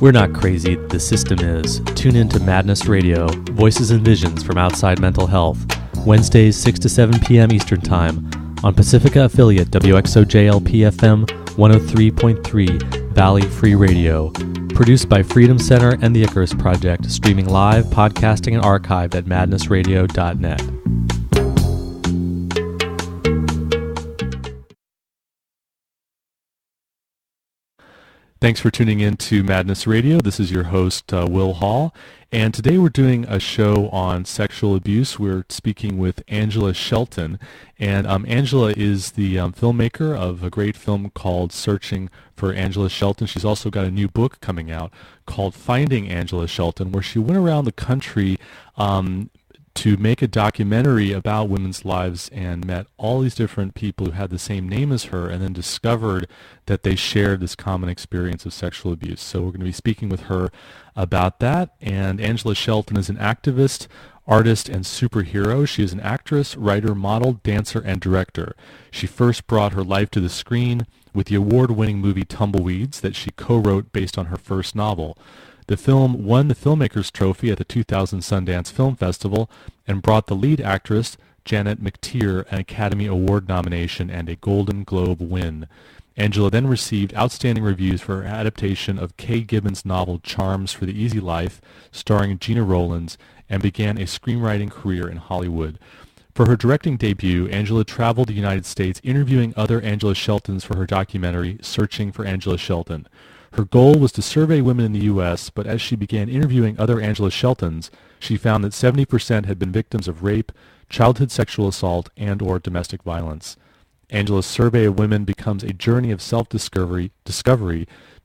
We're not crazy, the system is. Tune in to Madness Radio, voices and visions from outside mental health. Wednesdays, 6 to 7 p.m. Eastern Time on Pacifica affiliate WXOJLP-FM 103.3 Valley Free Radio. Produced by Freedom Center and the Icarus Project, streaming live, podcasting, and archived at madnessradio.net. Thanks for tuning in to Madness Radio. This is your host, Will Hall, and today we're doing a show on sexual abuse. We're speaking with Angela Shelton, and Angela is the filmmaker of a great film called Searching for Angela Shelton. She's also got a new book coming out called Finding Angela Shelton, where she went around the country to make a documentary about women's lives and met all these different people who had the same name as her and then discovered that they shared this common experience of sexual abuse. So we're going to be speaking with her about that. And Angela Shelton is an activist, artist, and superhero. She is an actress, writer, model, dancer, and director. She first brought her life to the screen with the award-winning movie Tumbleweeds that she co-wrote based on her first novel. The film won the Filmmakers Trophy at the 2000 Sundance Film Festival and brought the lead actress, Janet McTeer, an Academy Award nomination and a Golden Globe win. Angela then received outstanding reviews for her adaptation of Kay Gibbons' novel Charms for the Easy Life, starring Gina Rowlands, and began a screenwriting career in Hollywood. For her directing debut, Angela traveled the United States interviewing other Angela Sheltons for her documentary, Searching for Angela Shelton. Her goal was to survey women in the U.S., but as she began interviewing other Angela Sheltons, she found that 70% had been victims of rape, childhood sexual assault, and/or domestic violence. Angela's survey of women becomes a journey of self-discovery,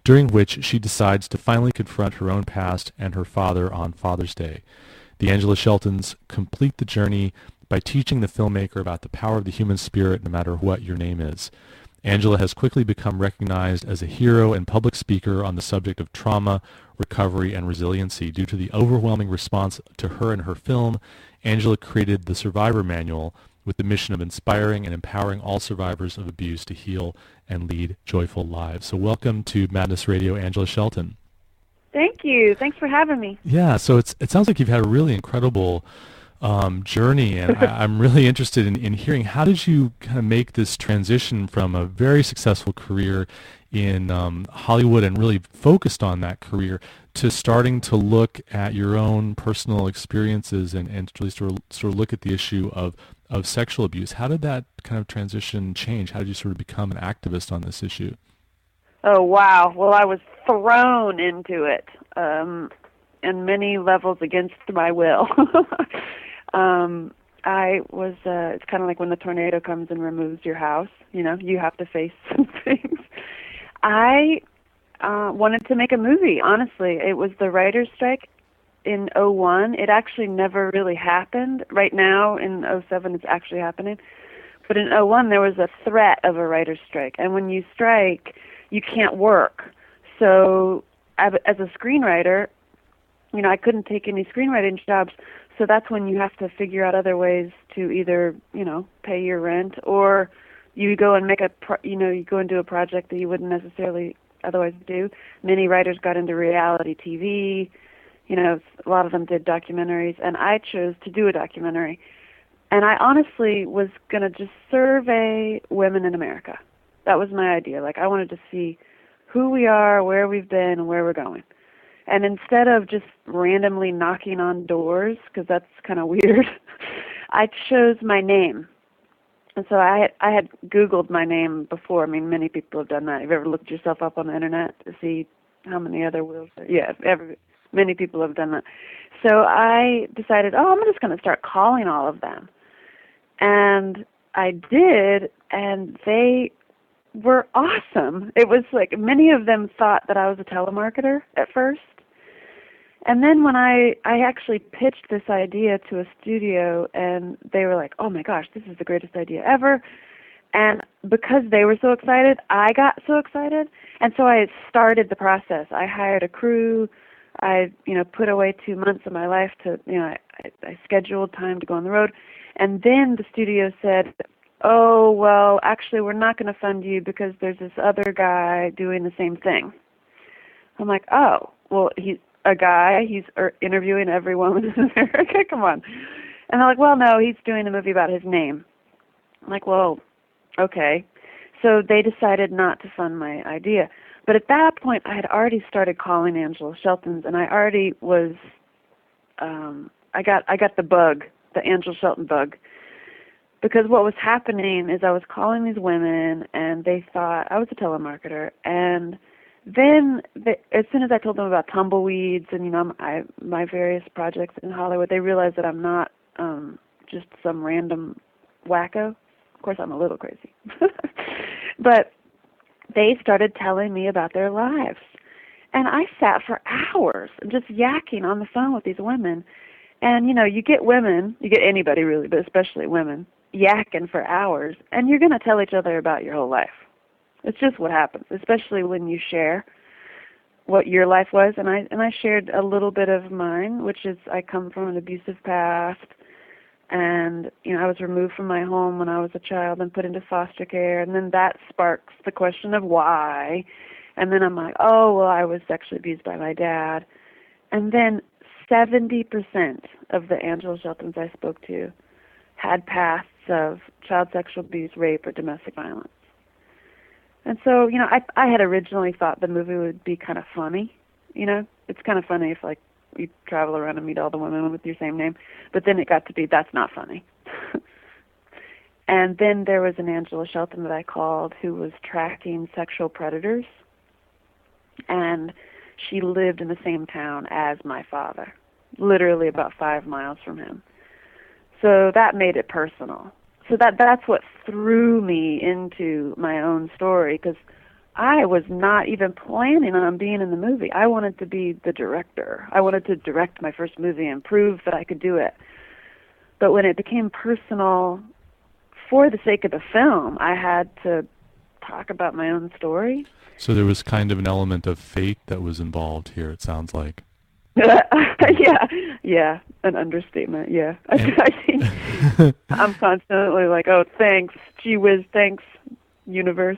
during which she decides to finally confront her own past and her father on Father's Day. The Angela Sheltons complete the journey by teaching the filmmaker about the power of the human spirit no matter what your name is. Angela has quickly become recognized as a hero and public speaker on the subject of trauma, recovery, and resiliency. Due to the overwhelming response to her and her film, Angela created the Survivor Manual with the mission of inspiring and empowering all survivors of abuse to heal and lead joyful lives. So welcome to Madness Radio, Angela Shelton. Thank you. Thanks for having me. Yeah, so it sounds like you've had a really incredible journey, and I'm really interested in hearing, how did you kind of make this transition from a very successful career in Hollywood and really focused on that career to starting to look at your own personal experiences and really sort of look at the issue of sexual abuse? How did that kind of transition change? How did you sort of become an activist on this issue? Oh, wow. Well, I was thrown into it in many levels against my will. It's kind of like when the tornado comes and removes your house, you have to face some things. I wanted to make a movie, honestly. It was the writer's strike in 2001. It actually never really happened. Right now, in 2007, it's actually happening. But in 2001, there was a threat of a writer's strike. And when you strike, you can't work. So as a screenwriter, I couldn't take any screenwriting jobs. So that's when you have to figure out other ways to either, pay your rent, or you go and you go and do a project that you wouldn't necessarily otherwise do. Many writers got into reality TV. A lot of them did documentaries, and I chose to do a documentary. And I honestly was going to just survey women in America. That was my idea. Like, I wanted to see who we are, where we've been, and where we're going. And instead of just randomly knocking on doors, because that's kind of weird, I chose my name. And so I had Googled my name before. I mean, many people have done that. Have you ever looked yourself up on the Internet to see how many other Wills there are? Yeah, many people have done that. So I decided, I'm just going to start calling all of them. And I did, and they were awesome. It was like many of them thought that I was a telemarketer at first. And then when I actually pitched this idea to a studio, and they were like, oh my gosh, this is the greatest idea ever. And because they were so excited, I got so excited. And so I started the process. I hired a crew. I, put away 2 months of my life to, I scheduled time to go on the road. And then the studio said, oh, well, actually, we're not going to fund you because there's this other guy doing the same thing. I'm like, oh, well, he's a guy. He's interviewing every woman in America. Come on. And they're like, well, no, he's doing a movie about his name. I'm like, well, okay. So they decided not to fund my idea. But at that point, I had already started calling Angela Shelton's, and I already was, I got the bug, the Angela Shelton bug. Because what was happening is I was calling these women, and they thought I was a telemarketer. And then, as soon as I told them about tumbleweeds and my various projects in Hollywood, they realized that I'm not just some random wacko. Of course, I'm a little crazy, but they started telling me about their lives, and I sat for hours just yakking on the phone with these women. And you get women, you get anybody really, but especially women, yakking for hours, and you're going to tell each other about your whole life. It's just what happens, especially when you share what your life was. And I shared a little bit of mine, which is I come from an abusive past, and I was removed from my home when I was a child and put into foster care, and then that sparks the question of why. And then I'm like, oh, well, I was sexually abused by my dad. And then 70% of the Angela Sheltons I spoke to had pasts of child sexual abuse, rape, or domestic violence. And so, I had originally thought the movie would be kind of funny. It's kind of funny if, like, you travel around and meet all the women with your same name. But then it got to be, that's not funny. And then there was an Angela Shelton that I called who was tracking sexual predators. And she lived in the same town as my father, literally about 5 miles from him. So that made it personal. So that's what threw me into my own story, because I was not even planning on being in the movie. I wanted to be the director. I wanted to direct my first movie and prove that I could do it. But when it became personal, for the sake of the film, I had to talk about my own story. So there was kind of an element of fate that was involved here, it sounds like. Yeah, an understatement, yeah. I think I'm constantly like, oh, thanks, gee whiz, thanks, universe.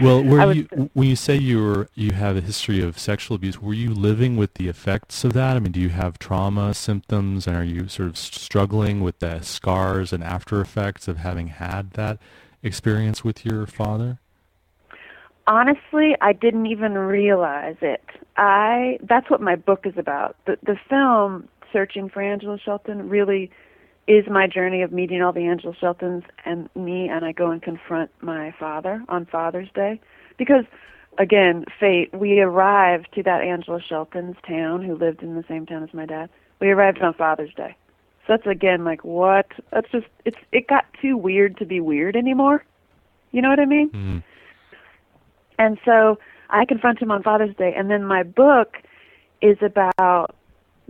Well, when you say you have a history of sexual abuse, were you living with the effects of that? I mean, do you have trauma symptoms, and are you sort of struggling with the scars and after effects of having had that experience with your father? Honestly, I didn't even realize it. That's what my book is about. The film, Searching for Angela Shelton, really is my journey of meeting all the Angela Sheltons and I go and confront my father on Father's Day. Because, again, fate, we arrived to that Angela Shelton's town, who lived in the same town as my dad. We arrived on Father's Day. So that's, again, like, what? That's just, it got too weird to be weird anymore. You know what I mean? Mm-hmm. And so I confront him on Father's Day, and then my book is about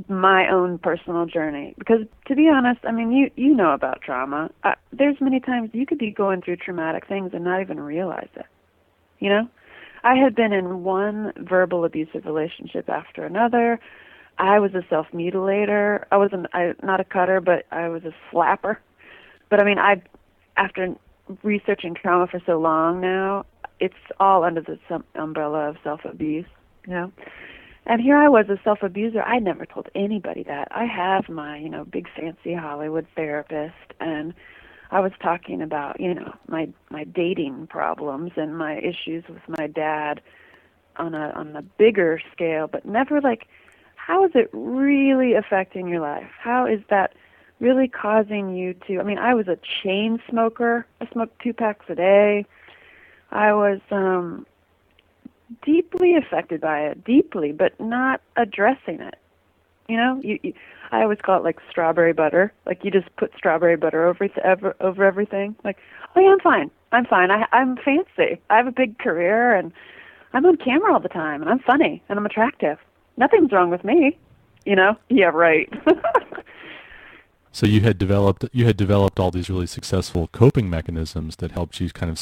my own personal journey. Because, to be honest, I mean, you know about trauma. There's many times you could be going through traumatic things and not even realize it. I had been in one verbal abusive relationship after another. I was a self-mutilator. I wasn't not a cutter, but I was a slapper. But, I mean, after researching trauma for so long now, it's all under the umbrella of self-abuse, And here I was, a self-abuser. I never told anybody that. I have my, big fancy Hollywood therapist, and I was talking about, my dating problems and my issues with my dad on a bigger scale, but never like, how is it really affecting your life? How is that really causing you to, I was a chain smoker. I smoked 2 packs a day. I was deeply affected by it, but not addressing it. I always call it like strawberry butter. Like you just put strawberry butter over everything. Like, oh yeah, I'm fine. I'm fancy. I have a big career, and I'm on camera all the time, and I'm funny, and I'm attractive. Nothing's wrong with me. Yeah, right. So you had developed all these really successful coping mechanisms that helped you kind of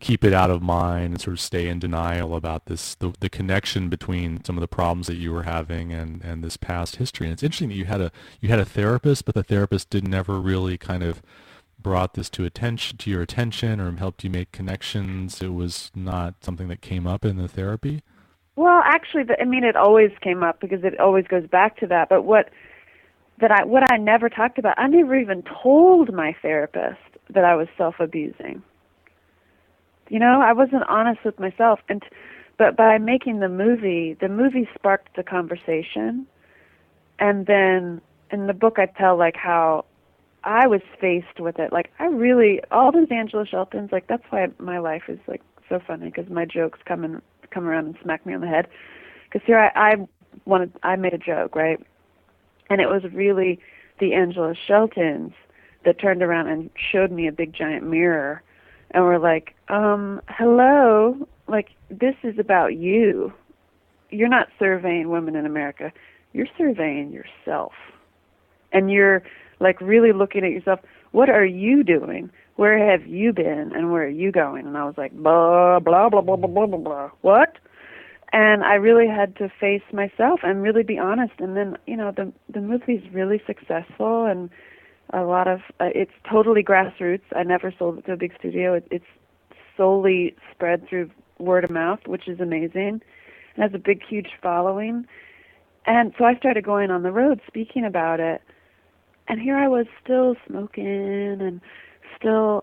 keep it out of mind and sort of stay in denial about the connection between some of the problems that you were having and this past history. And it's interesting that you had a therapist, but the therapist didn't ever really kind of brought this to your attention or helped you make connections. It was not something that came up in the therapy. Well, actually, I mean, it always came up because it always goes back to that. But what I never talked about, I never even told my therapist that I was self-abusing. You know, I wasn't honest with myself. But by making the movie sparked the conversation. And then in the book I tell like how I was faced with it. Like I really, all those Angela Sheltons, like that's why my life is like so funny, because my jokes come around and smack me on the head. Because here I made a joke, right? And it was really the Angela Sheltons that turned around and showed me a big giant mirror and were like, hello, like this is about you. You're not surveying women in America. You're surveying yourself. And you're like really looking at yourself. What are you doing? Where have you been and where are you going? And I was like, blah, blah, blah, blah, blah, blah, blah, blah. What? And I really had to face myself and really be honest. And then, you know, the movie's really successful, and a lot of, it's totally grassroots. I never sold it to a big studio. It's solely spread through word of mouth, which is amazing. It has a big, huge following. And so I started going on the road speaking about it. And here I was still smoking and still,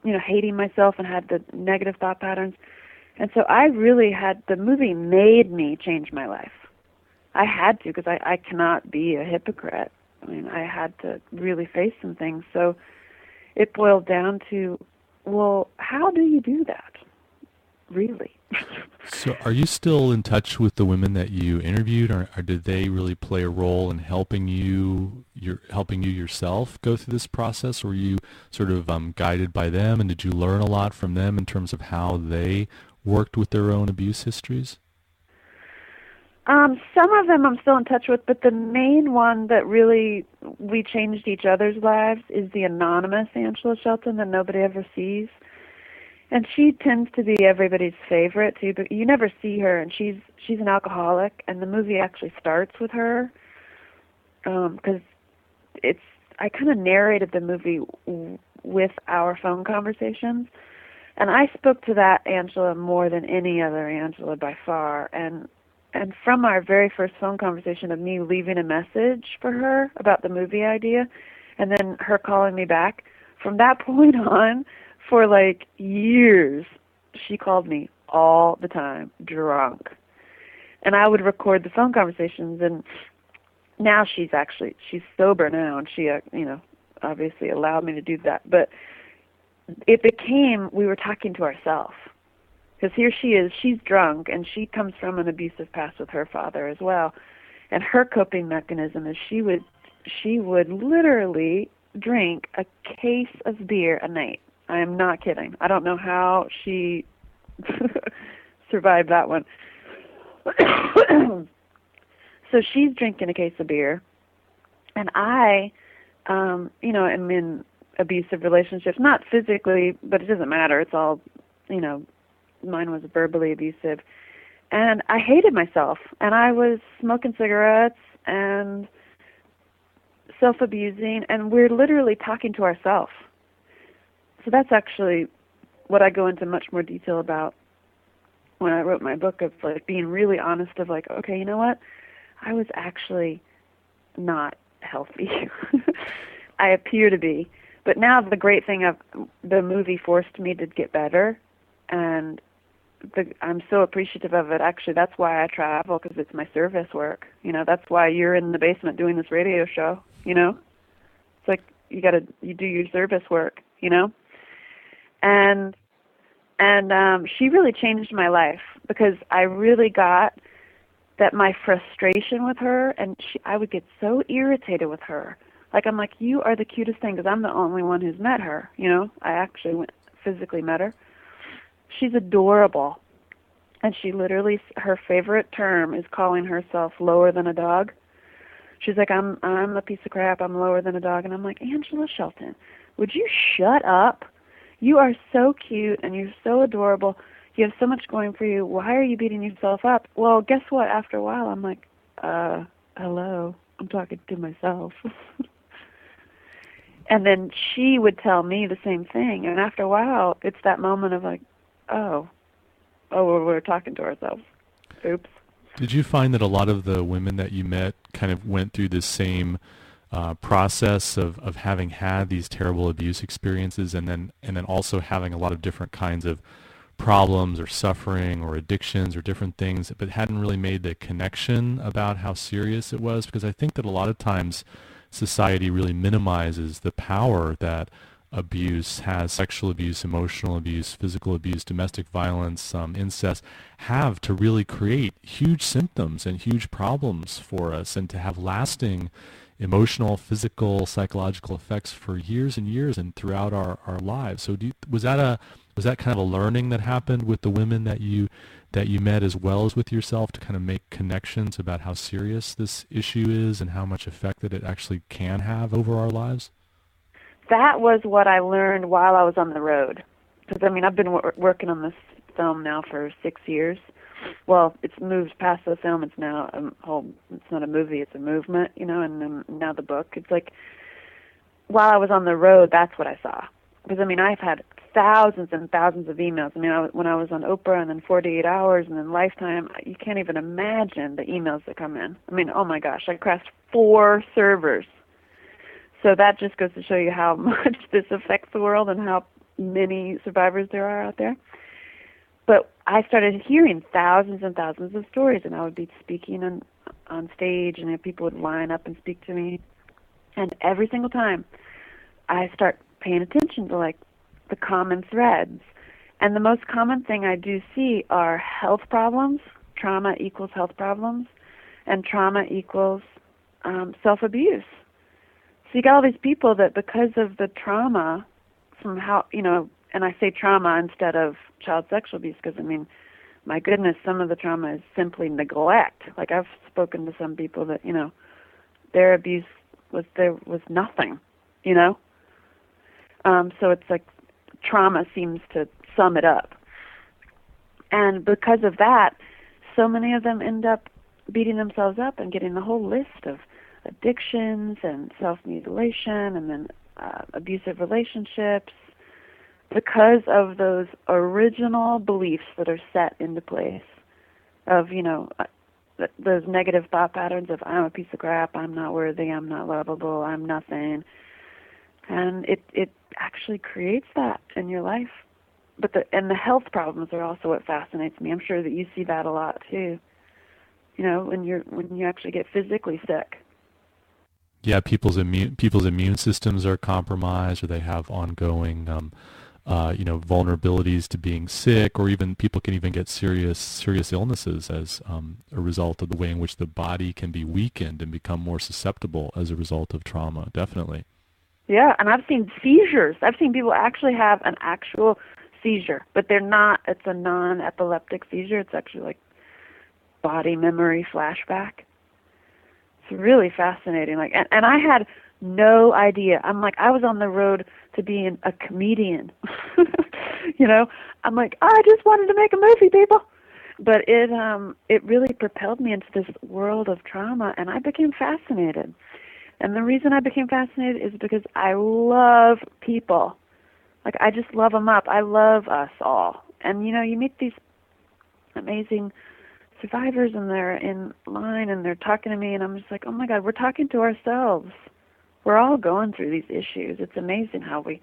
you know, hating myself and had the negative thought patterns. And so I really the movie made me change my life. I had to, because I cannot be a hypocrite. I mean, I had to really face some things. So it boiled down to, well, how do you do that? Really? So are you still in touch with the women that you interviewed, or did they really play a role in helping you yourself go through this process? Or were you sort of guided by them, and did you learn a lot from them in terms of how they worked with their own abuse histories? Some of them I'm still in touch with, but the main one that really we changed each other's lives is the anonymous Angela Shelton that nobody ever sees. And she tends to be everybody's favorite too, but you never see her, and she's an alcoholic, and the movie actually starts with her, because I kind of narrated the movie with our phone conversations, and I spoke to that Angela more than any other Angela by far, and from our very first phone conversation of me leaving a message for her about the movie idea, and then her calling me back, from that point on, for like years, she called me all the time, drunk. And I would record the phone conversations, and now she's sober now, and she, you know, obviously allowed me to do that. But it became, we were talking to ourselves. Because here she is, she's drunk, and she comes from an abusive past with her father as well. And her coping mechanism is she would literally drink a case of beer a night. I am not kidding. I don't know how she survived that one. So she's drinking a case of beer, and I, you know, am in abusive relationships, not physically, but it doesn't matter. It's all, you know, mine was verbally abusive. And I hated myself, and I was smoking cigarettes and self-abusing, and we're literally talking to ourselves. So that's actually what I go into much more detail about when I wrote my book, of like being really honest of like, okay, you know what? I was actually not healthy. I appear to be. But now the great thing of the movie forced me to get better, and I'm so appreciative of it. Actually, that's why I travel, because it's my service work. You know, that's why you're in the basement doing this radio show, you know? It's like you do your service work, you know? And she really changed my life, because I really got that my frustration with her, and I would get so irritated with her. Like, I'm like, you are the cutest thing, because I'm the only one who's met her, you know? I actually physically met her. She's adorable. And she literally, her favorite term is calling herself lower than a dog. She's like, I'm a piece of crap, I'm lower than a dog. And I'm like, Angela Shelton, would you shut up? You are so cute, and you're so adorable. You have so much going for you. Why are you beating yourself up? Well, guess what? After a while, I'm like, hello, I'm talking to myself. And then she would tell me the same thing. And after a while, it's that moment of like, oh, we're talking to ourselves. Oops. Did you find that a lot of the women that you met kind of went through this same process of having had these terrible abuse experiences and then also having a lot of different kinds of problems or suffering or addictions or different things, but hadn't really made the connection about how serious it was? Because I think that a lot of times society really minimizes the power that abuse has, sexual abuse, emotional abuse, physical abuse, domestic violence, incest, have to really create huge symptoms and huge problems for us, and to have lasting emotional, physical, psychological effects for years and years and throughout our lives. So was that kind of a learning that happened with the women that you met, as well as with yourself, to kind of make connections about how serious this issue is and how much effect that it actually can have over our lives? That was what I learned while I was on the road. Because, I mean, I've been working on this film now for 6 years. Well, it's moved past the film. It's now it's not a movie, it's a movement, and now the book. It's like, while I was on the road, that's what I saw. Because, I mean, I've had thousands and thousands of emails. I mean, when I was on Oprah and then 48 Hours and then Lifetime, you can't even imagine the emails that come in. I mean, oh my gosh, I crashed 4 servers. So that just goes to show you how much this affects the world and how many survivors there are out there. But I started hearing thousands and thousands of stories, and I would be speaking on stage, and people would line up and speak to me. And every single time, I start paying attention to, like, the common threads. And the most common thing I do see are health problems. Trauma equals health problems, and trauma equals self-abuse. So you got all these people that, because of the trauma from how, and I say trauma instead of child sexual abuse because, I mean, my goodness, some of the trauma is simply neglect. Like, I've spoken to some people that, their abuse was nothing, So it's like trauma seems to sum it up. And because of that, so many of them end up beating themselves up and getting the whole list of addictions and self-mutilation and then abusive relationships because of those original beliefs that are set into place of, those negative thought patterns of I'm a piece of crap, I'm not worthy, I'm not lovable, I'm nothing. And it actually creates that in your life. But the health problems are also what fascinates me. I'm sure that you see that a lot too. When you actually get physically sick. Yeah, people's immune systems are compromised, or they have ongoing, vulnerabilities to being sick, or even people can even get serious illnesses as a result of the way in which the body can be weakened and become more susceptible as a result of trauma. Definitely. Yeah, and I've seen seizures. I've seen people actually have an actual seizure, but they're not. It's a non-epileptic seizure. It's actually like body memory flashback. It's really fascinating. Like, and I had no idea. I'm like, I was on the road to being a comedian. I'm like, I just wanted to make a movie, people. But it really propelled me into this world of trauma, and I became fascinated. And the reason I became fascinated is because I love people. Like, I just love them up. I love us all. And, you meet these amazing survivors, and they're in line, and they're talking to me, and I'm just like, oh, my God, we're talking to ourselves. We're all going through these issues. It's amazing how we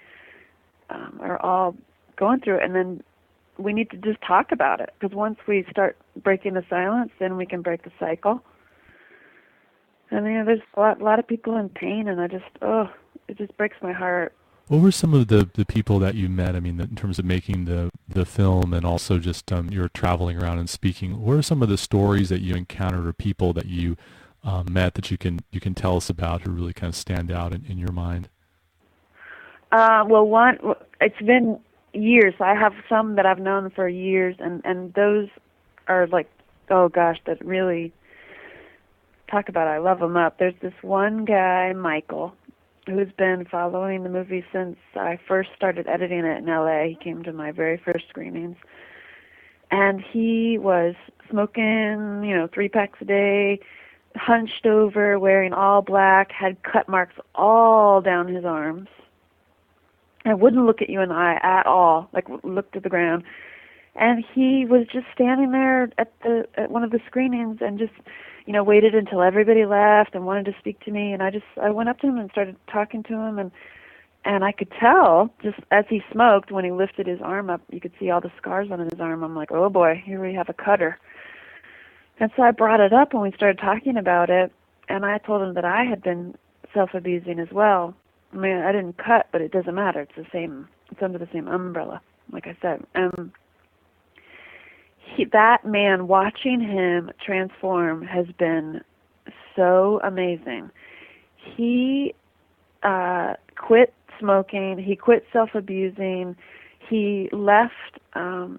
are all going through it, and then we need to just talk about it, because once we start breaking the silence, then we can break the cycle. And there's a lot of people in pain, and it just breaks my heart. What were some of the people that you met? I mean, in terms of making the film, and also just you're traveling around and speaking. What are some of the stories that you encountered, or people that you met that you can tell us about, who really kind of stand out in your mind? Well, it's been years. I have some that I've known for years, and those are like, oh gosh, that really talk about, I love them up. There's this one guy, Michael, who's been following the movie since I first started editing it in L.A. He came to my very first screenings. And he was smoking, 3 packs a day, hunched over, wearing all black, had cut marks all down his arms, and wouldn't look at you in the eye at all, like looked at the ground. And he was just standing there at one of the screenings and just, waited until everybody left and wanted to speak to me. And I went up to him and started talking to him, and I could tell just as he smoked, when he lifted his arm up, you could see all the scars on his arm. I'm like, oh boy, here we have a cutter. And so I brought it up and we started talking about it, and I told him that I had been self-abusing as well. I mean, I didn't cut, but it doesn't matter. It's under the same umbrella, like I said. That man, watching him transform has been so amazing. He quit smoking. He quit self-abusing. He left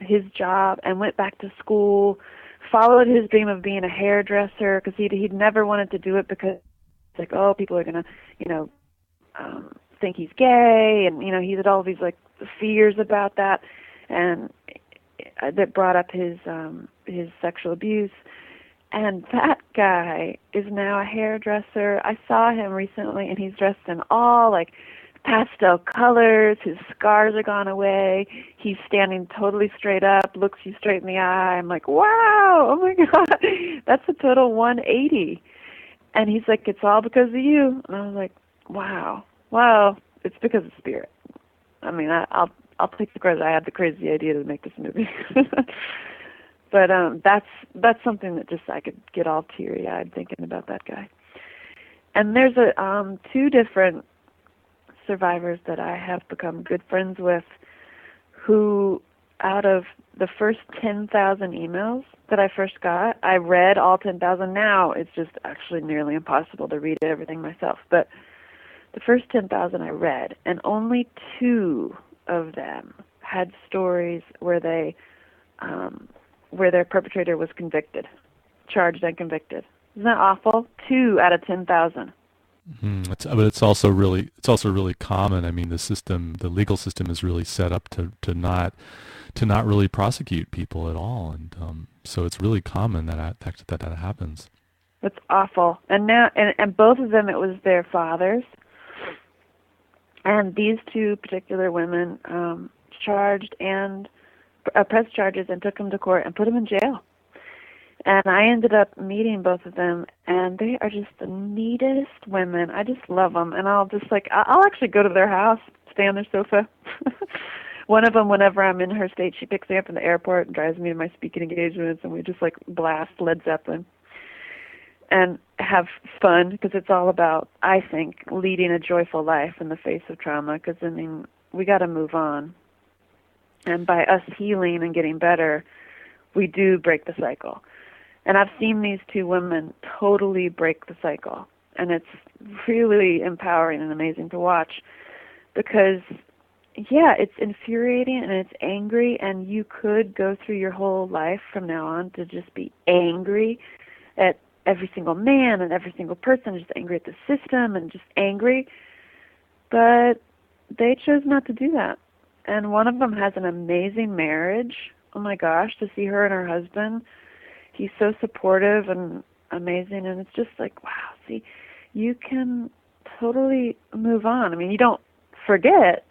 his job and went back to school, followed his dream of being a hairdresser, because he'd never wanted to do it because it's like, oh, people are going to, think he's gay, and, he had all these, like, fears about that, and that brought up his sexual abuse. And that guy is now a hairdresser. I saw him recently, and he's dressed in all, like, pastel colors. His scars are gone away. He's standing totally straight up, looks you straight in the eye. I'm like, wow, oh, my God, that's a total 180. And he's like, it's all because of you. And I was like, wow, it's because of spirit. I mean, I'll take the credit. I had the crazy idea to make this movie. But that's something that just I could get all teary-eyed thinking about that guy. And there's two different survivors that I have become good friends with, who, out of the first 10,000 emails that I first got, I read all 10,000. Now it's just actually nearly impossible to read everything myself. But the first 10,000 I read, and only 2 of them had stories where their perpetrator was convicted, charged and convicted. Isn't that awful? 2 out of 10,000. But it's also really common. I mean, the legal system is really set up to not really prosecute people at all, and so it's really common that happens. It's awful. And now, and both of them, it was their fathers. And these 2 particular women charged and pressed charges and took them to court and put them in jail. And I ended up meeting both of them, and they are just the neatest women. I just love them, and I'll actually go to their house, stay on their sofa. One of them, whenever I'm in her state, she picks me up in the airport and drives me to my speaking engagements, and we just like blast Led Zeppelin and have fun, because it's all about, I think, leading a joyful life in the face of trauma, because, I mean, we got to move on. And by us healing and getting better, we do break the cycle. And I've seen these 2 women totally break the cycle, and it's really empowering and amazing to watch, because, yeah, it's infuriating and it's angry, and you could go through your whole life from now on to just be angry at every single man and every single person, just angry at the system and just angry. But they chose not to do that. And one of them has an amazing marriage. Oh my gosh, to see her and her husband. He's so supportive and amazing, and it's just like, wow, see, you can totally move on. I mean, you don't forget,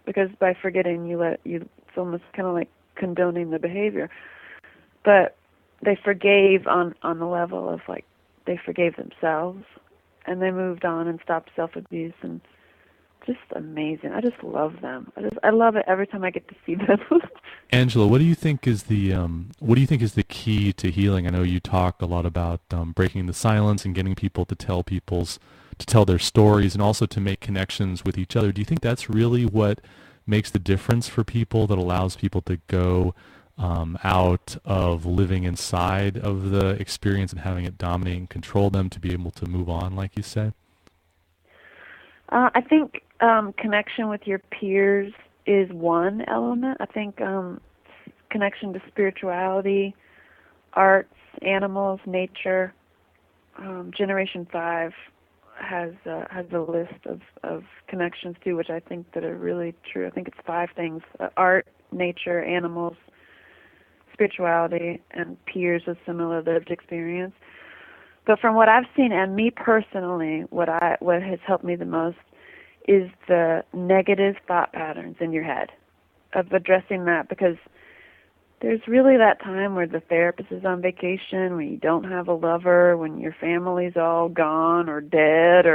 because by forgetting it's almost kind of like condoning the behavior. But they forgave on the level of, like, they forgave themselves, and they moved on and stopped self-abuse, and just amazing. I just love them. I love it every time I get to see them. Angela, what do you think is the key to healing? I know you talk a lot about breaking the silence and getting people to tell their stories, and also to make connections with each other. Do you think that's really what makes the difference for people, that allows people to go out of living inside of the experience and having it dominate and control them, to be able to move on, like you said? I think connection with your peers is one element. I think connection to spirituality, arts, animals, nature. Generation 5 has a list of connections too, which I think that are really true. I think it's 5 things: art, nature, animals, spirituality, and peers with similar lived experience. But from what I've seen, and me personally, what has helped me the most is the negative thought patterns in your head, of addressing that, because there's really that time where the therapist is on vacation, when you don't have a lover, when your family's all gone or dead,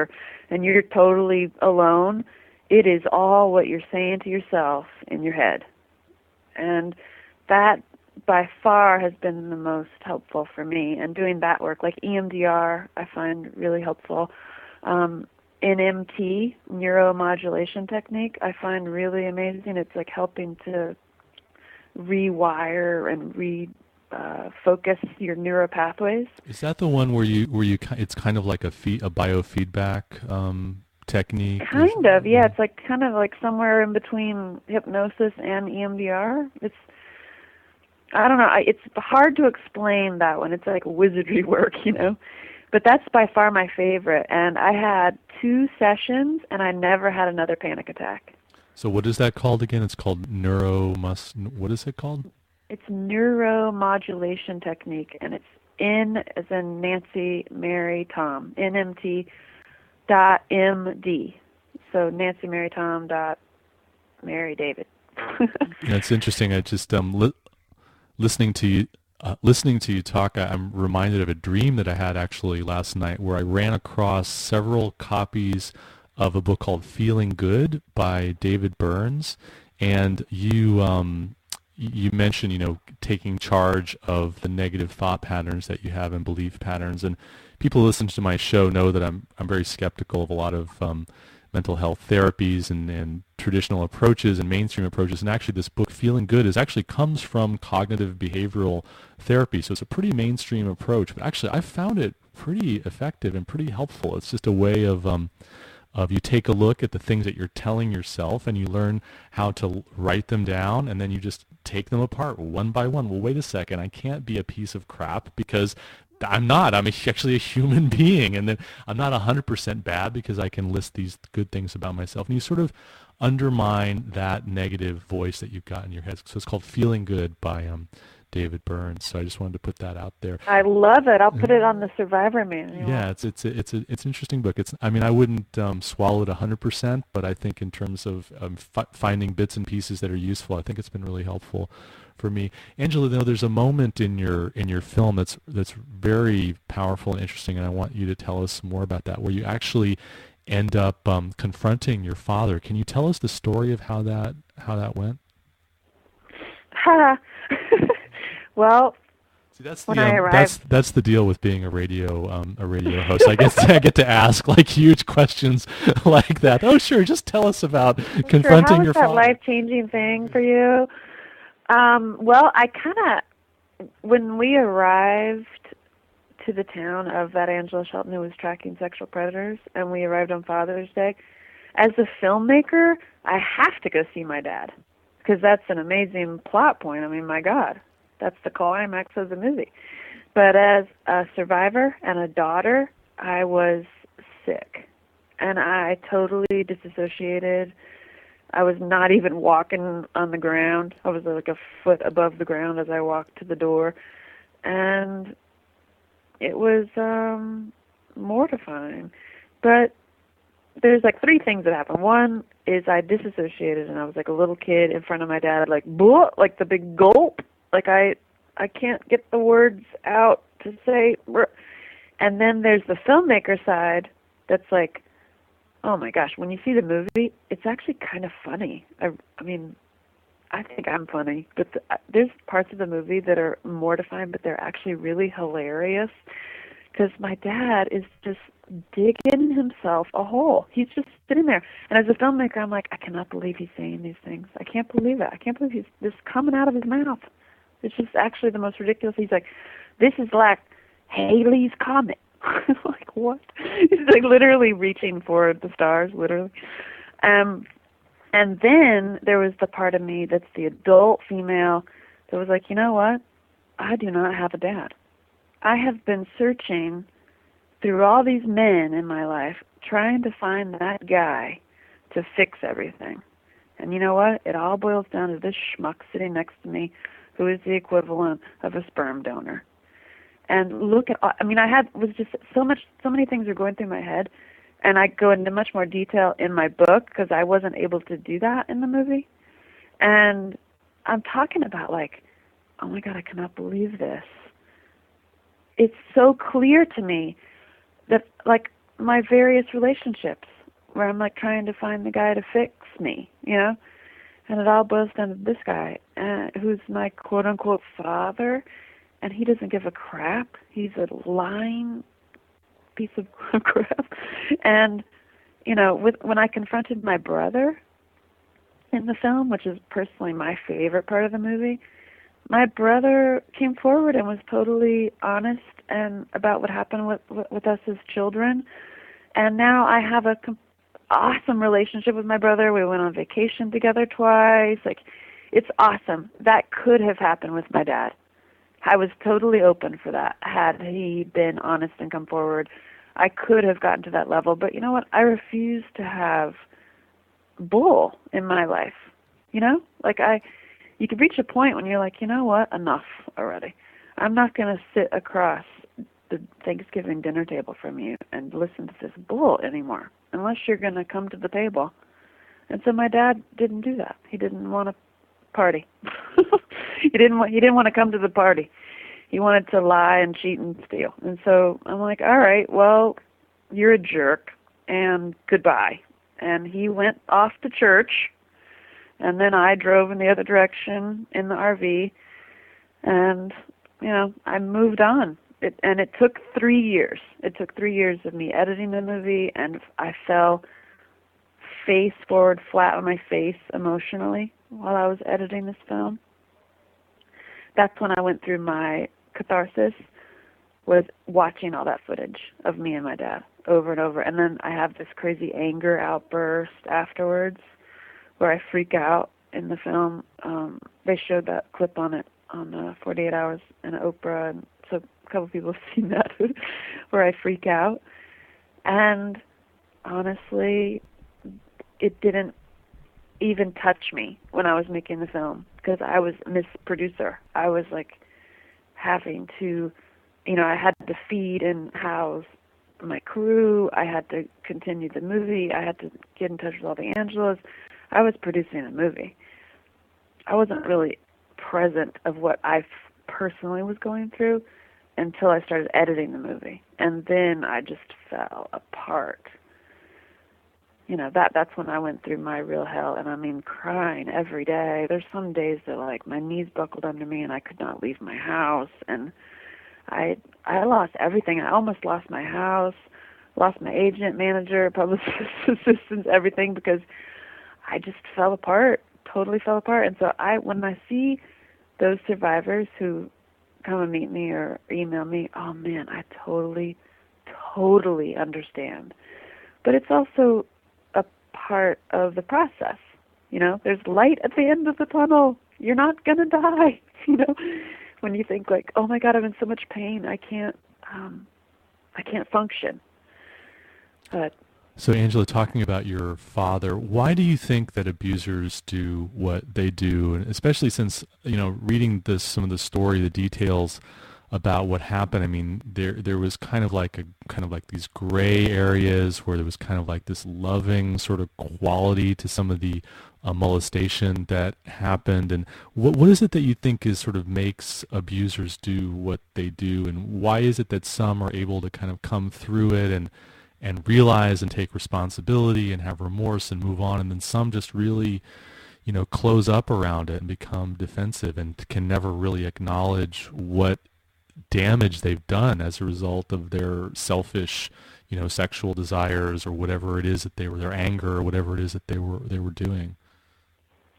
and you're totally alone. It is all what you're saying to yourself in your head. And that by far has been the most helpful for me. And doing that work, like EMDR, I find really helpful. NMT, neuromodulation technique, I find really amazing. It's like helping to rewire and focus your neural pathways. Is that the one where you it's kind of like a biofeedback technique? Kind of, yeah. It's like kind of like somewhere in between hypnosis and EMDR. I don't know. It's hard to explain that one. It's like wizardry work, But that's by far my favorite. And I had 2 sessions, and I never had another panic attack. So what is that called again? It's called what is it called? It's neuromodulation technique, and it's N as in Nancy, Mary, Tom, NMT.MD. So Nancy, Mary, Tom, Mary, David. Yeah, it's interesting. I just listening to you talk, I'm reminded of a dream that I had actually last night, where I ran across several copies of a book called Feeling Good by David Burns, and you mentioned taking charge of the negative thought patterns that you have and belief patterns. And people who listen to my show know that I'm very skeptical of a lot of mental health therapies and traditional approaches and mainstream approaches. And actually this book, Feeling Good, actually comes from cognitive behavioral therapy. So it's a pretty mainstream approach, but actually I found it pretty effective and pretty helpful. It's just a way of you take a look at the things that you're telling yourself, and you learn how to write them down, and then you just take them apart one by one. Well, wait a second, I can't be a piece of crap because I'm not. I'm actually a human being, and then I'm not 100% bad because I can list these good things about myself. And you sort of undermine that negative voice that you've got in your head. So it's called Feeling Good by David Burns. So I just wanted to put that out there. I love it. I'll put it on the Survivor Manual. Yeah, it's an interesting book. I wouldn't swallow it 100%, but I think in terms of finding bits and pieces that are useful, I think it's been really helpful for me. Angela, there's a moment in your film that's very powerful and interesting, and I want you to tell us more about that, where you actually end up confronting your father. Can you tell us the story of how that went? Well, see, that's the deal with being a radio host. I get to ask like huge questions like that. Oh, sure, just tell us about confronting your father. How was that life-changing thing for you? Well, when we arrived to the town of that Angela Shelton who was tracking sexual predators, and we arrived on Father's Day, as a filmmaker, I have to go see my dad, because that's an amazing plot point. My God. That's the climax of the movie. But as a survivor and a daughter, I was sick. And I totally disassociated. I was not even walking on the ground. I was like a foot above the ground as I walked to the door. And it was mortifying. But there's like 3 things that happened. One is I disassociated, and I was like a little kid in front of my dad, like, bleh, like the big gulp. Like I can't get the words out to say. And then there's the filmmaker side that's like, oh my gosh, when you see the movie, it's actually kind of funny. I think I'm funny, but there's parts of the movie that are mortifying, but they're actually really hilarious, because my dad is just digging himself a hole. He's just sitting there. And as a filmmaker, I'm like, I cannot believe he's saying these things. I can't believe it. I can't believe he's this coming out of his mouth. It's just actually the most ridiculous. He's like, this is like Halley's Comet. Like, what? He's like literally reaching for the stars, literally. And then there was the part of me that's the adult female that was like, you know what? I do not have a dad. I have been searching through all these men in my life, trying to find that guy to fix everything. And you know what? It all boils down to this schmuck sitting next to me, who is the equivalent of a sperm donor. And look at, so many things were going through my head, and I go into much more detail in my book, because I wasn't able to do that in the movie. And I'm talking about like, oh my God, I cannot believe this. It's so clear to me that, like, my various relationships where I'm like trying to find the guy to fix me, and it all boils down to this guy who's my quote-unquote father, and he doesn't give a crap. He's a lying piece of crap. And, when I confronted my brother in the film, which is personally my favorite part of the movie, my brother came forward and was totally honest and about what happened with us as children. And now I have a awesome relationship with my brother. We went on vacation together twice. Like, it's awesome. That could have happened with my dad. I was totally open for that. Had he been honest and come forward, I could have gotten to that level. But you know what? I refuse to have bull in my life. You could reach a point when you're like, you know what? Enough already. I'm not going to sit across the Thanksgiving dinner table from you and listen to this bull anymore, unless you're going to come to the table. And so my dad didn't do that. He didn't want to party. He didn't want to come to the party. He wanted to lie and cheat and steal. And so I'm like, all right, well, you're a jerk, and goodbye. And he went off to church, and then I drove in the other direction in the RV, and, I moved on. And it took 3 years. It took 3 years of me editing the movie, and I fell face forward, flat on my face emotionally while I was editing this film. That's when I went through my catharsis, was watching all that footage of me and my dad over and over. And then I have this crazy anger outburst afterwards where I freak out in the film. They showed that clip on it on 48 Hours and Oprah, and so a couple people have seen that, where I freak out. And honestly, it didn't even touch me when I was making the film, because I was Miss Producer. I was like having to, I had to feed and house my crew. I had to continue the movie. I had to get in touch with all the Angelas. I was producing a movie. I wasn't really present of what I personally was going through until I started editing the movie. And then I just fell apart. That's when I went through my real hell, and I mean crying every day. There's some days that like my knees buckled under me and I could not leave my house, and I lost everything. I almost lost my house, lost my agent, manager, publicist, assistants, everything, because I just fell apart, totally fell apart. And so when I see those survivors who come and meet me or email me, oh man, I totally understand. But it's also a part of the process. There's light at the end of the tunnel. You're not going to die. When you think like, oh my God, I'm in so much pain. I can't function. But So Angela, talking about your father, why do you think that abusers do what they do? And especially since, reading some of the story, the details about what happened, I mean, there was kind of like these gray areas where there was kind of like this loving sort of quality to some of the molestation that happened. And what is it that you think is sort of makes abusers do what they do? And why is it that some are able to kind of come through it and realize and take responsibility and have remorse and move on, and then some just really, close up around it and become defensive and can never really acknowledge what damage they've done as a result of their selfish, sexual desires or whatever it is that their anger or whatever it is that they were doing?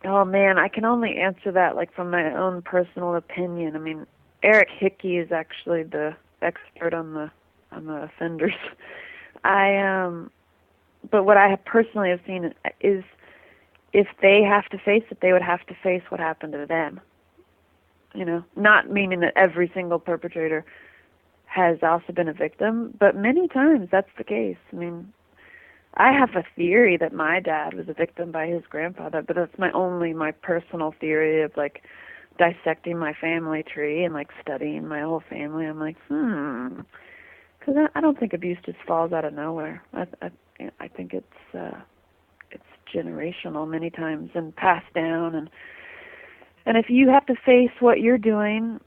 oh man, I can only answer that like from my own personal opinion. I mean, Eric Hickey is actually the expert on the offenders. But what I have personally have seen is if they have to face it, they would have to face what happened to them. Not meaning that every single perpetrator has also been a victim, but many times that's the case. I mean, I have a theory that my dad was a victim by his grandfather, but that's my personal theory of like dissecting my family tree and like studying my whole family. I'm like, because I don't think abuse just falls out of nowhere. I think it's generational many times and passed down, And if you have to face what you're doing,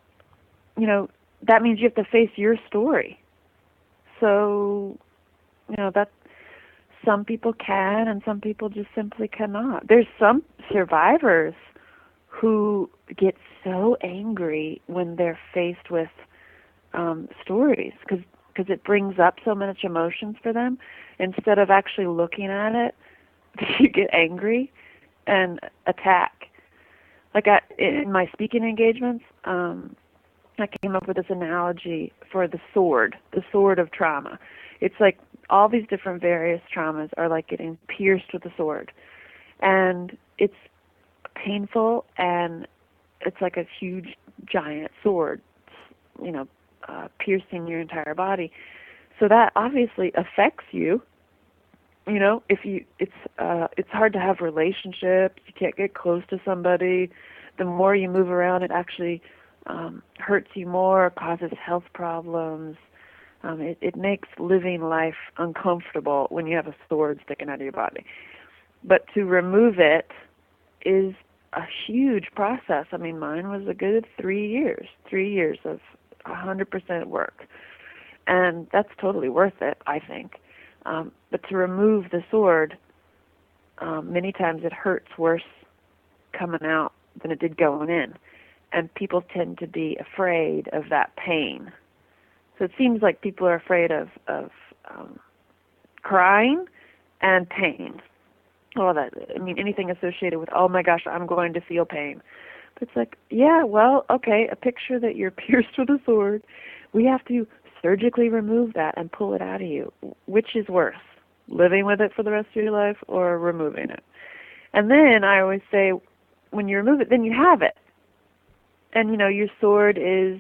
that means you have to face your story. So, that some people can and some people just simply cannot. There's some survivors who get so angry when they're faced with stories because it brings up so much emotions for them. Instead of actually looking at it, you get angry and attack. Like in my speaking engagements, I came up with this analogy for the sword of trauma. It's like all these different various traumas are like getting pierced with a sword. And it's painful, and it's like a huge, giant sword, piercing your entire body. So that obviously affects you. It's hard to have relationships. You can't get close to somebody. The more you move around, it actually hurts you more, causes health problems. It makes living life uncomfortable when you have a sword sticking out of your body. But to remove it is a huge process. I mean, mine was a good 3 years of 100% work. And that's totally worth it, I think. But to remove the sword, many times it hurts worse coming out than it did going in. And people tend to be afraid of that pain. So it seems like people are afraid of crying and pain. Anything associated with, oh my gosh, I'm going to feel pain. But it's like, yeah, well, okay, a picture that you're pierced with a sword. We have to surgically remove that and pull it out of you. Which is worse, living with it for the rest of your life or removing it? And then I always say, when you remove it, then you have it. And, your sword is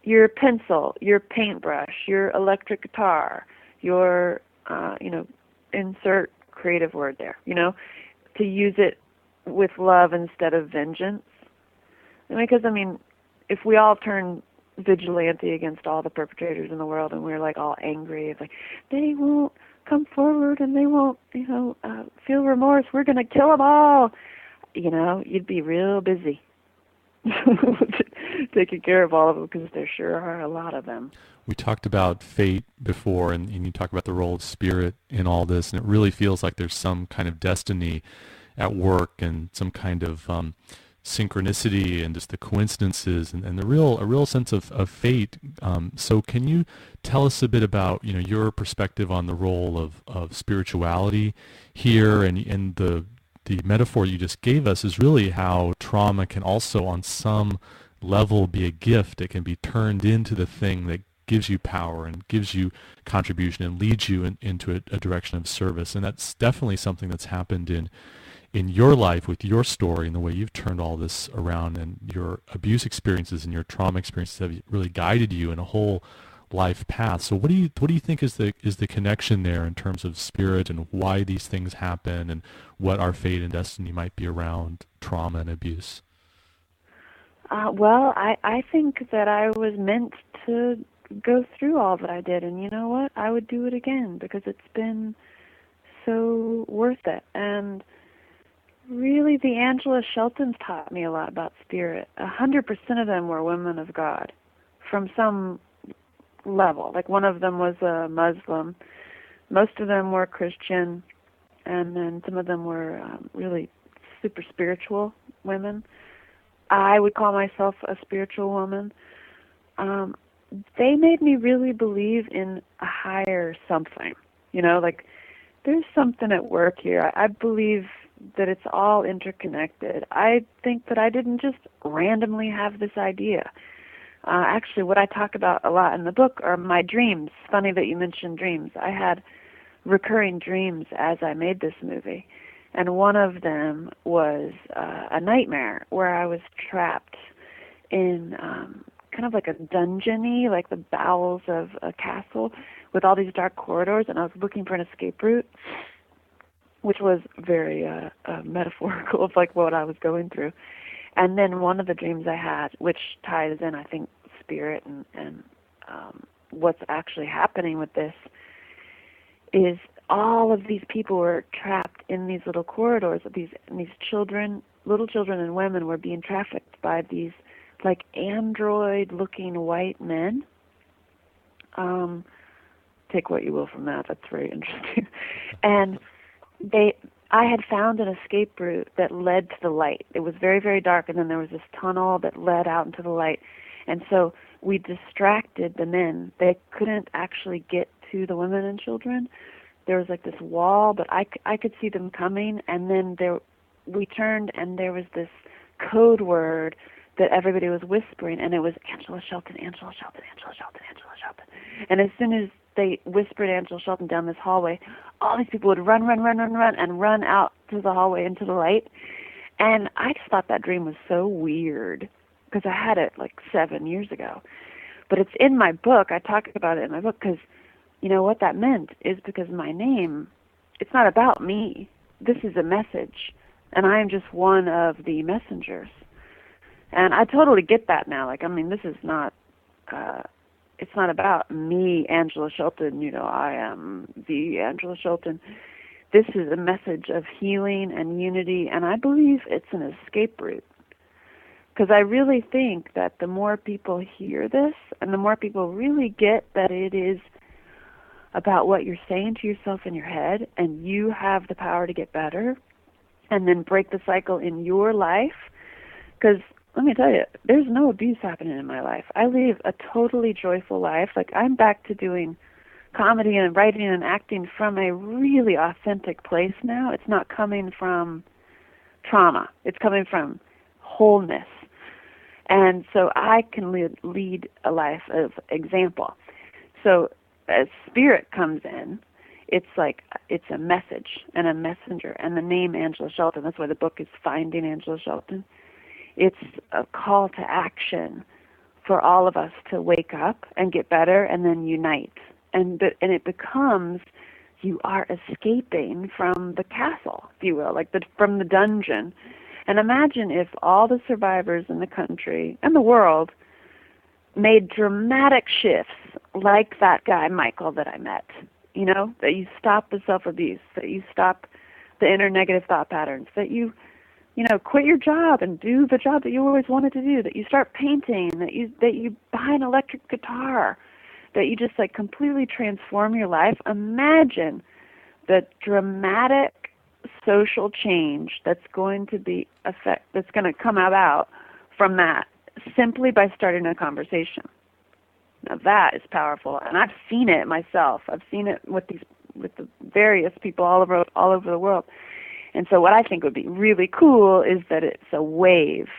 your pencil, your paintbrush, your electric guitar, your, insert creative word there, to use it with love instead of vengeance. Because, if we all turn vigilante against all the perpetrators in the world and we're like all angry, it's like, they won't come forward and they won't, feel remorse, we're going to kill them all. You'd be real busy taking care of all of them, because there sure are a lot of them. We talked about fate before, and you talk about the role of spirit in all this, and it really feels like there's some kind of destiny at work and some kind of synchronicity and just the coincidences and a real sense of fate. So can you tell us a bit about your perspective on the role of spirituality here, and the metaphor you just gave us is really how trauma can also on some level be a gift. It can be turned into the thing that gives you power and gives you contribution and leads you into a direction of service. And that's definitely something that's happened in your life with your story and the way you've turned all this around, and your abuse experiences and your trauma experiences have really guided you in a whole life path. So what do you think is the connection there in terms of spirit and why these things happen and what our fate and destiny might be around trauma and abuse? Well, I think that I was meant to go through all that I did, and you know what? I would do it again because it's been so worth it. And really, the Angela Sheltons taught me a lot about spirit. 100% of them were women of God from some level. Like one of them was a Muslim. Most of them were Christian, and then some of them were really super spiritual women. I would call myself a spiritual woman. They made me really believe in a higher something. Like there's something at work here. I believe that it's all interconnected. I think that I didn't just randomly have this idea. Actually, what I talk about a lot in the book are my dreams. Funny that you mentioned dreams. I had recurring dreams as I made this movie. And one of them was a nightmare where I was trapped in kind of like a dungeon-y, like the bowels of a castle with all these dark corridors, and I was looking for an escape route, which was very metaphorical of like what I was going through. And then one of the dreams I had, which ties in, I think, spirit and what's actually happening with this, is all of these people were trapped in these little corridors, these children little children and women were being trafficked by these like android-looking white men. Take what you will from that. That's very interesting. And I had found an escape route that led to the light. It was very, very dark, and then there was this tunnel that led out into the light. And so we distracted the men. They couldn't actually get to the women and children. There was like this wall, but I could see them coming, and then we turned, and there was this code word that everybody was whispering, and it was Angela Shelton, Angela Shelton, Angela Shelton, Angela Shelton. And as soon as they whispered Angela Shelton down this hallway, all these people would run, and run out to the hallway into the light. And I just thought that dream was so weird, because I had it like 7 years ago. But it's in my book. I talk about it in my book, because you know what that meant is because my name, it's not about me. This is a message, and I am just one of the messengers. And I totally get that now. Like, I mean, this is not, it's not about me, Angela Shelton, you know, I am the Angela Shelton. This is a message of healing and unity, and I believe it's an escape route. Because I really think that the more people hear this, and the more people really get that it is about what you're saying to yourself in your head, and you have the power to get better, and then break the cycle in your life. Because let me tell you, there's no abuse happening in my life. I live a totally joyful life. Like, I'm back to doing comedy and writing and acting from a really authentic place now. It's not coming from trauma. It's coming from wholeness. And so I can lead a life of example. So as spirit comes in, it's like it's a message and a messenger. And the name Angela Shelton, that's why the book is Finding Angela Shelton. It's a call to action for all of us to wake up and get better and then unite. And it becomes, you are escaping from the castle, if you will, like from the dungeon. And imagine if all the survivors in the country and the world made dramatic shifts like that guy, Michael, that I met. You know, that you stop the self-abuse, that you stop the inner negative thought patterns, that you quit your job and do the job that you always wanted to do, that you start painting, that you buy an electric guitar, that you just like completely transform your life. Imagine the dramatic social change that's going to come out from that simply by starting a conversation. Now that is powerful, and I've seen it myself. I've seen it with the various people all over the world. And so what I think would be really cool is that it's a wave.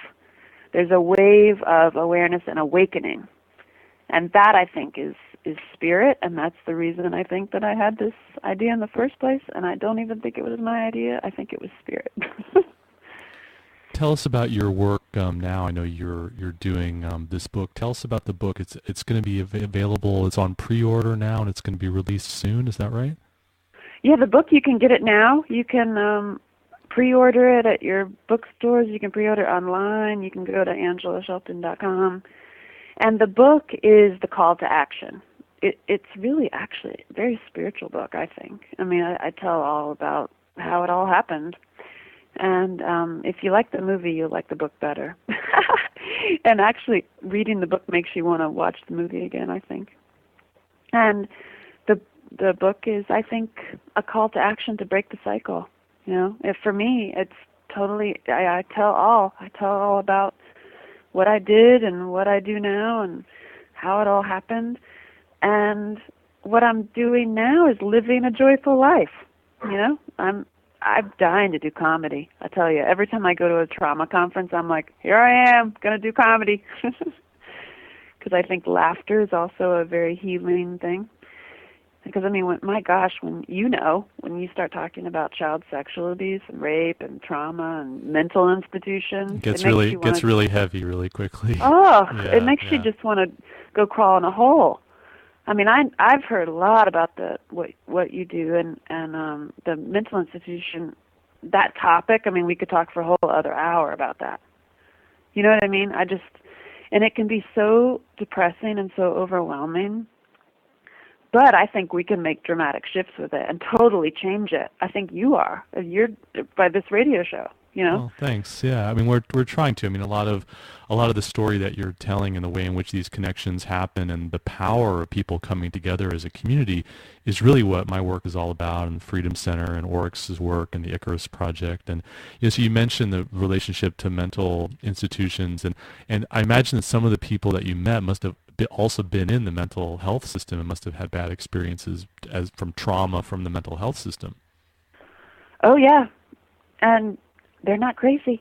There's a wave of awareness and awakening. And that, I think, is spirit, and that's the reason I think that I had this idea in the first place, and I don't even think it was my idea. I think it was spirit. Tell us about your work now. I know you're doing this book. Tell us about the book. It's going to be available. It's on pre-order now, and it's going to be released soon. Is that right? Yeah, the book, you can get it now. You can pre-order it at your bookstores. You can pre-order it online. You can go to angelashelton.com. And the book is the call to action. It's really actually a very spiritual book, I think. I mean, I tell all about how it all happened. And if you like the movie, you'll like the book better. And actually, reading the book makes you want to watch the movie again, I think. And the book is, I think, a call to action to break the cycle. You know, for me, it's totally. I tell all about what I did and what I do now and how it all happened. And what I'm doing now is living a joyful life. You know, I'm dying to do comedy. I tell you, every time I go to a trauma conference, I'm like, here I am, gonna do comedy. Because I think laughter is also a very healing thing. Because, I mean, when you start talking about child sexual abuse and rape and trauma and mental institutions, gets really heavy really quickly. Oh, yeah, it makes you just want to go crawl in a hole. I mean, I've heard a lot about what you do and the mental institution, that topic. I mean, we could talk for a whole other hour about that. You know what I mean? And it can be so depressing and so overwhelming. But I think we can make dramatic shifts with it and totally change it. I think you're by this radio show. you know? Well, thanks. Yeah, I mean, we're trying to. I mean, a lot of the story that you're telling and the way in which these connections happen and the power of people coming together as a community is really what my work is all about, and Freedom Center and Oryx's work and the Icarus Project. And so you mentioned the relationship to mental institutions, and I imagine that some of the people that you met must have also been in the mental health system and must have had bad experiences as from trauma from the mental health system. Oh, yeah. And they're not crazy.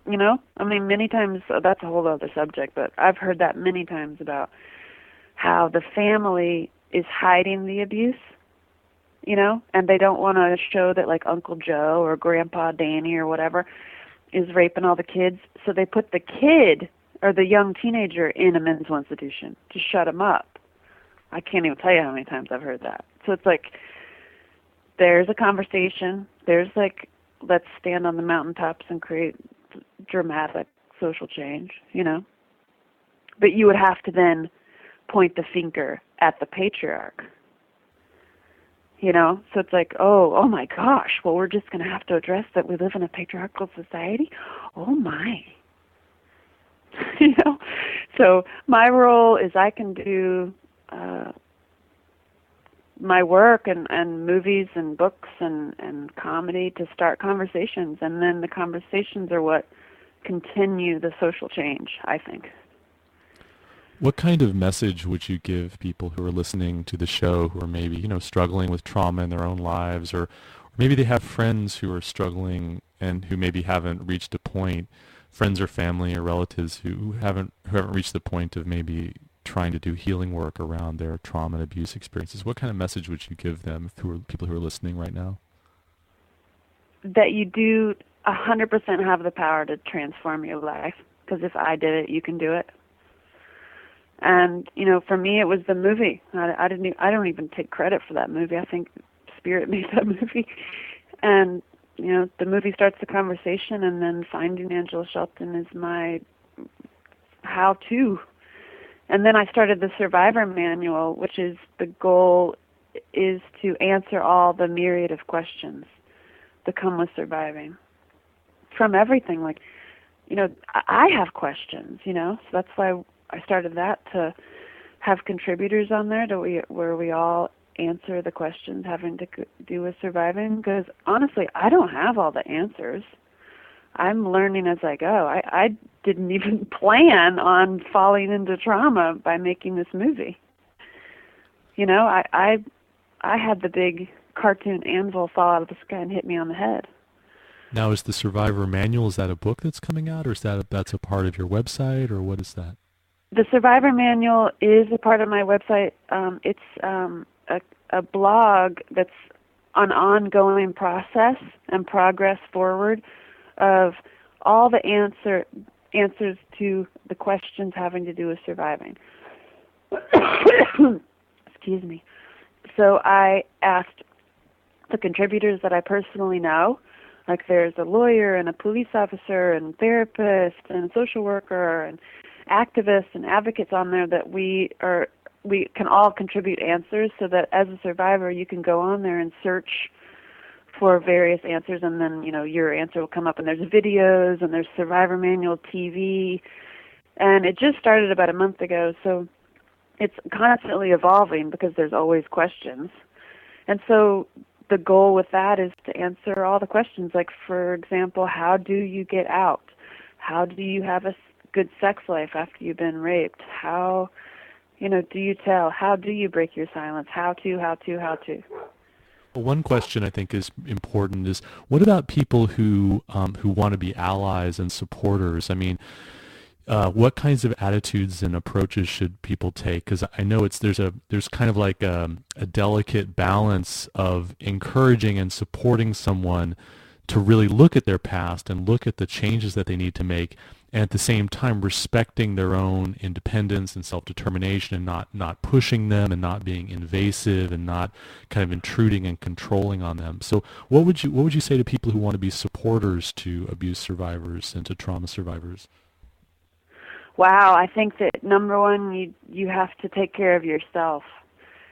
You know? I mean, many times, that's a whole other subject, but I've heard that many times about how the family is hiding the abuse, you know? And they don't want to show that, like, Uncle Joe or Grandpa Danny or whatever is raping all the kids. So they put the kid or the young teenager in a mental institution to shut him up. I can't even tell you how many times I've heard that. So it's like, there's a conversation. There's like, let's stand on the mountaintops and create dramatic social change, you know? But you would have to then point the finger at the patriarch, you know? So it's like, oh my gosh, well, we're just going to have to address that we live in a patriarchal society? Oh my. You know? So my role is I can do my work and movies and books and comedy to start conversations, and then the conversations are what continue the social change, I think. What kind of message would you give people who are listening to the show who are maybe, struggling with trauma in their own lives, or maybe they have friends who are struggling and who maybe haven't reached a point, friends or family or relatives who haven't reached the point of maybe trying to do healing work around their trauma and abuse experiences? What kind of message would you give them, people who are listening right now? That you do 100% have the power to transform your life, because if I did it, you can do it. And for me, it was the movie. I don't even take credit for that movie. I think Spirit made that movie, and the movie starts the conversation, and then finding Angela Shelton is my how-to. And then I started the Survivor Manual, which is the goal is to answer all the myriad of questions that come with surviving. From everything, like, I have questions, so that's why I started that, to have contributors on there where we all answer the questions having to do with surviving, because honestly, I don't have all the answers. I'm learning as I go. I didn't even plan on falling into trauma by making this movie. I had the big cartoon anvil fall out of the sky and hit me on the head. Now, is the Survivor Manual, is that a book that's coming out, or is that's a part of your website, or what is that? The Survivor Manual is a part of my website. It's a blog that's an ongoing process and progress forward of all the answers to the questions having to do with surviving. Excuse me. So I asked the contributors that I personally know, like there's a lawyer and a police officer and therapist and a social worker and activists and advocates on there, that we can all contribute answers, so that as a survivor you can go on there and search for various answers, and then your answer will come up, and there's videos and there's Survivor Manual TV, and it just started about a month ago, so it's constantly evolving because there's always questions. And so the goal with that is to answer all the questions, like, for example, how do you get out? How do you have a good sex life after you've been raped? How do you tell? How do you break your silence? How to? Well, one question I think is important is, what about people who want to be allies and supporters? I mean, what kinds of attitudes and approaches should people take? Because I know there's kind of like a delicate balance of encouraging and supporting someone to really look at their past and look at the changes that they need to make, and at the same time respecting their own independence and self-determination, and not pushing them and not being invasive and not kind of intruding and controlling on them. So what would you say to people who want to be supporters to abuse survivors and to trauma survivors? Wow, I think that number one, you have to take care of yourself,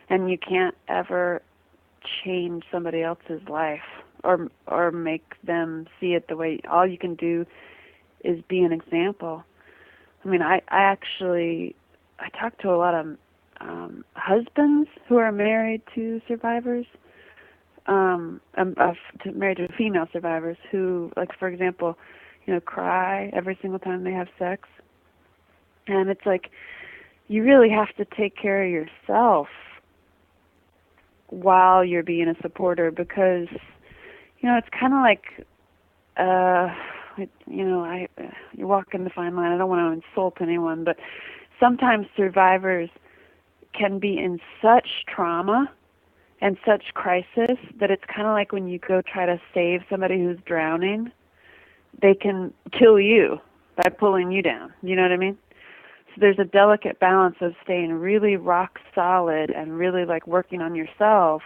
and you can't ever change somebody else's life. or make them see it the way. All you can do is be an example. I mean, I talk to a lot of husbands who are married to survivors, married to female survivors who, like, for example, cry every single time they have sex. And it's like, you really have to take care of yourself while you're being a supporter, because, it's kind of like, you're walking the fine line. I don't want to insult anyone, but sometimes survivors can be in such trauma and such crisis that it's kind of like when you go try to save somebody who's drowning, they can kill you by pulling you down. You know what I mean? So there's a delicate balance of staying really rock solid and really like working on yourself.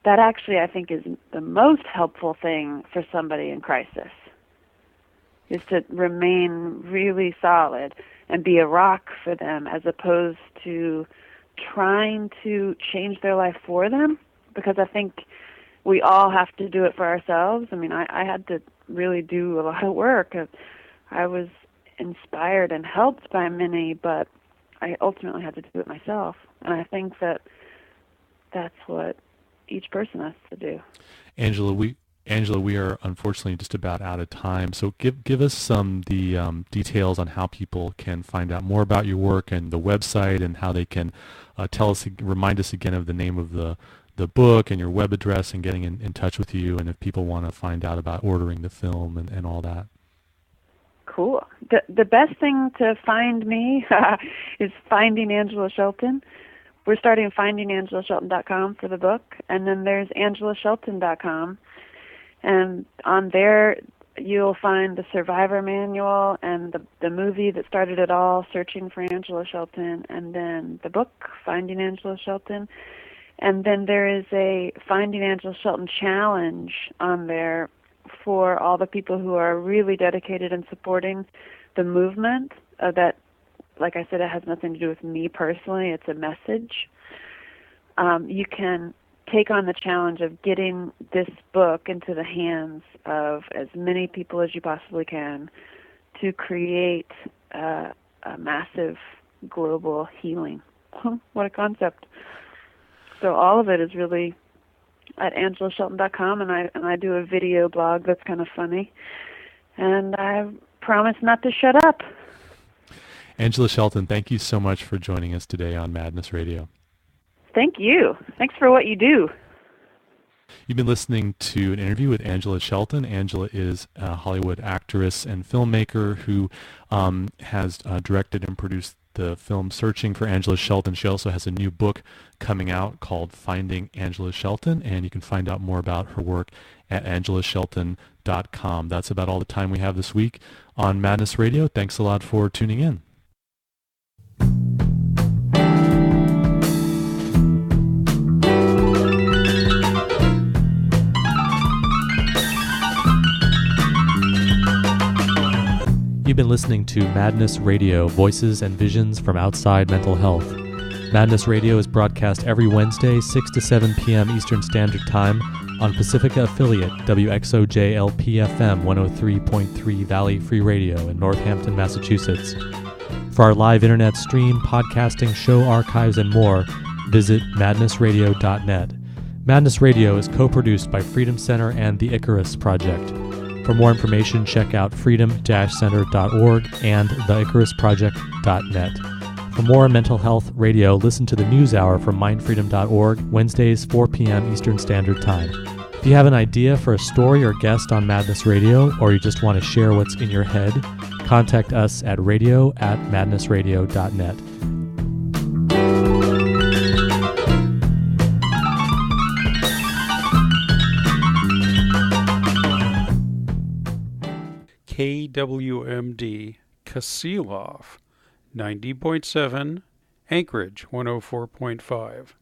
That actually, I think, is the most helpful thing for somebody in crisis, is to remain really solid and be a rock for them, as opposed to trying to change their life for them, because I think we all have to do it for ourselves. I mean, I had to really do a lot of work. I was inspired and helped by many, but I ultimately had to do it myself. And I think that that's what each person has to do. Angela, we are unfortunately just about out of time. So give us some the details on how people can find out more about your work and the website, and how they can remind us again of the name of the book and your web address, and getting in touch with you, and if people want to find out about ordering the film and all that. Cool. The best thing to find me is finding Angela Shelton. We're starting findingangelashelton.com for the book, and then there's angelashelton.com. And on there, you'll find the survivor manual and the movie that started it all, Searching for Angela Shelton, and then the book, Finding Angela Shelton. And then there is a Finding Angela Shelton challenge on there for all the people who are really dedicated in supporting the movement. That, like I said, it has nothing to do with me personally. It's a message. You can take on the challenge of getting this book into the hands of as many people as you possibly can to create a massive global healing. What a concept. So all of it is really at angelashelton.com, and I do a video blog that's kind of funny. And I promise not to shut up. Angela Shelton, thank you so much for joining us today on Madness Radio. Thank you. Thanks for what you do. You've been listening to an interview with Angela Shelton. Angela is a Hollywood actress and filmmaker who has directed and produced the film Searching for Angela Shelton. She also has a new book coming out called Finding Angela Shelton, and you can find out more about her work at angelashelton.com. That's about all the time we have this week on Madness Radio. Thanks a lot for tuning in. You've been listening to Madness Radio, voices and visions from outside mental health. Madness Radio is broadcast every Wednesday, 6 to 7 p.m. Eastern Standard Time on Pacifica affiliate WXOJ-LP-FM 103.3 Valley Free Radio in Northampton, Massachusetts. For our live internet stream, podcasting, show archives, and more, visit madnessradio.net. Madness Radio is co-produced by Freedom Center and the Icarus Project. For more information, check out freedom-center.org and theicarusproject.net. For more mental health radio, listen to the News Hour from mindfreedom.org, Wednesdays, 4 p.m. Eastern Standard Time. If you have an idea for a story or guest on Madness Radio, or you just want to share what's in your head, contact us at radio@madnessradio.net. KWMD Kasilov, 90.7, Anchorage 104.5.